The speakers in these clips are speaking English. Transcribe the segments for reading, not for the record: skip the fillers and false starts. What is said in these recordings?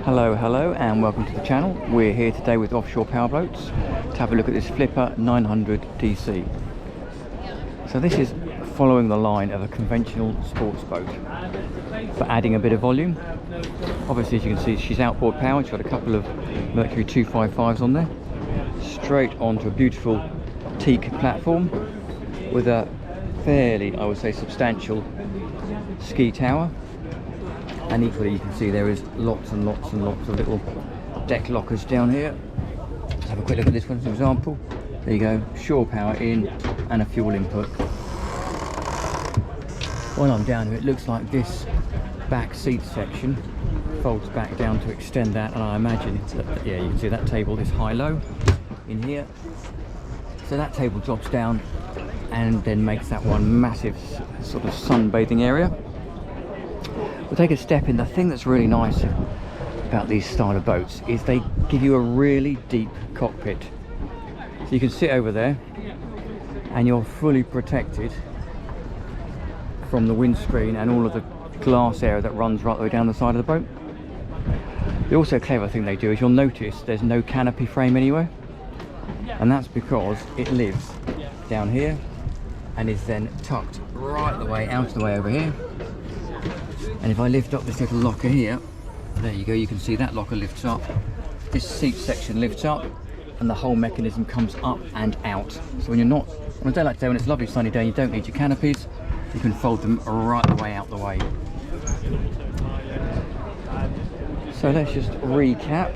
Hello and welcome to the channel. We're here today with Offshore Powerboats to have a look at this Flipper 900 DC. So this is following the line of a conventional sports boat, but adding a bit of volume. Obviously, as you can see, she's outboard powered. She's got a couple of Mercury 255s on there, straight onto a beautiful teak platform with a fairly, I would say, substantial ski tower. And equally, you can see there is lots and lots and lots of little deck lockers down here. Let's have a quick look at this one as an example. There you go, shore power in and a fuel input. While I'm down here, it looks like this back seat section folds back down to extend that, and I imagine that, yeah, you can see that table is high-low in here. So that table drops down and then makes that one massive sort of sunbathing area. We'll take a step in. The thing that's really nice about these style of boats is they give you a really deep cockpit. So you can sit over there and you're fully protected from the windscreen and all of the glass area that runs right the way down the side of the boat. The also clever thing they do is you'll notice there's no canopy frame anywhere, and that's because it lives down here and is then tucked right the way out of the way over here. And if I lift up this little locker here, there you go, you can see that locker lifts up, this seat section lifts up, and the whole mechanism comes up and out. So when you're not, on a day like today when it's a lovely sunny day and you don't need your canopies, you can fold them right the way out the way. So let's just recap.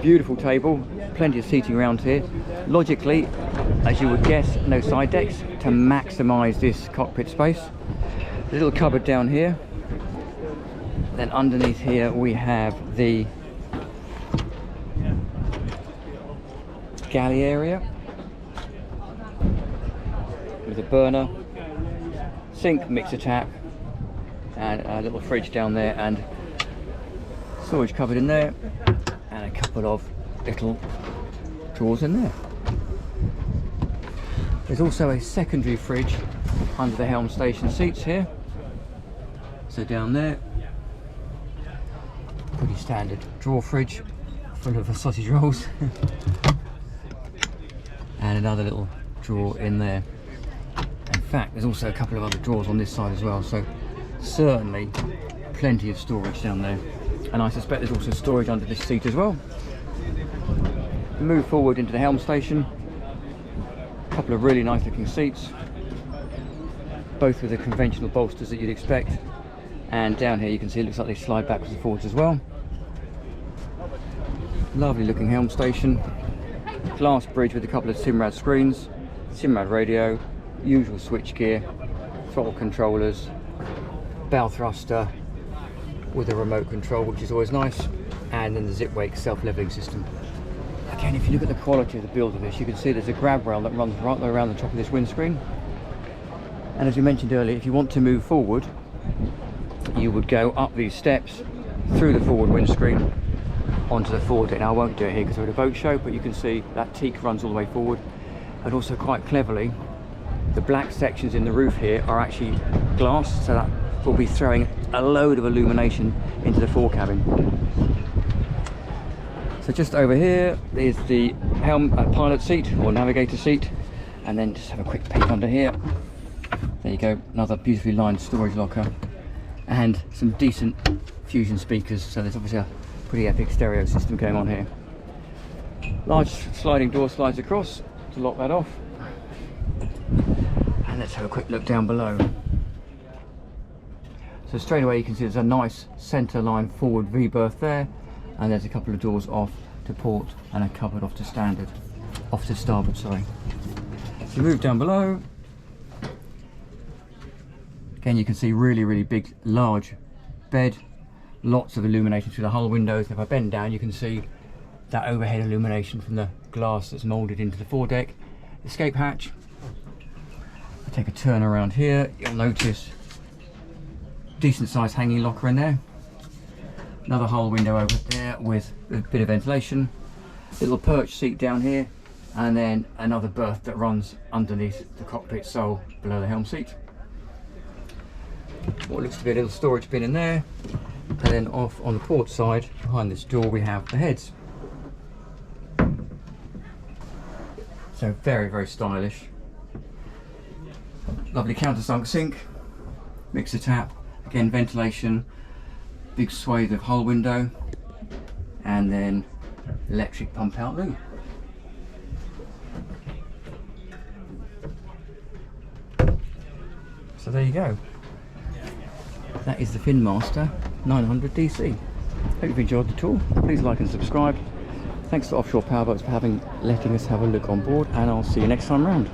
Beautiful table, plenty of seating around here. Logically, as you would guess, no side decks to maximise this cockpit space. A little cupboard down here. Then underneath here we have the galley area with a burner, sink, mixer tap, and a little fridge down there, and storage cupboard in there, and a couple of little drawers in there. There's also a secondary fridge under the helm station seats here. So down there, pretty standard drawer fridge full of sausage rolls and another little drawer in there. In fact, there's also a couple of other drawers on this side as well, so certainly plenty of storage down there. And I suspect there's also storage under this seat as well. Move forward into the helm station, a couple of really nice looking seats, both with the conventional bolsters that you'd expect. And down here you can see it looks like they slide backwards and forwards as well. Lovely looking helm station, glass bridge with a couple of Simrad screens, Simrad radio, usual switch gear, throttle controllers, bow thruster with a remote control, which is always nice, and then the zip wake self-leveling system. Again, if you look at the quality of the build of this, you can see there's a grab rail that runs right the way around the top of this windscreen. And as we mentioned earlier, if you want to move forward, you would go up these steps through the forward windscreen onto the forward deck. Now I won't do it here because we're at a boat show, but you can see that teak runs all the way forward, and also quite cleverly the black sections in the roof here are actually glass, so that will be throwing a load of illumination into the fore cabin. So just over here is the helm pilot seat or navigator seat, and then just have a quick peek under here. There you go, another beautifully lined storage locker and some decent Fusion speakers, so there's obviously a pretty epic stereo system going on here. Large sliding door slides across to lock that off. And let's have a quick look down below. So straight away you can see there's a nice centre line forward V berth there, and there's a couple of doors off to port and a cupboard off to starboard, sorry. So move down below. Again, you can see really big, large bed, lots of illumination through the hull windows. If I bend down, you can see that overhead illumination from the glass that's moulded into the foredeck. Escape hatch. If I take a turn around here, you'll notice decent sized hanging locker in there. Another hull window over there with a bit of ventilation. Little perch seat down here, and then another berth that runs underneath the cockpit sole below the helm seat. What looks to be a little storage bin in there, And then off on the port side, behind this door, we have the heads. So very, very stylish. Lovely countersunk sink, mixer tap, again ventilation, big swathe of hull window, and then electric pump out loo. So there you go. That is the Finmaster 900 DC. Hope you've enjoyed the tour. Please like and subscribe. Thanks to Offshore Powerboats for letting us have a look on board, and I'll see you next time round.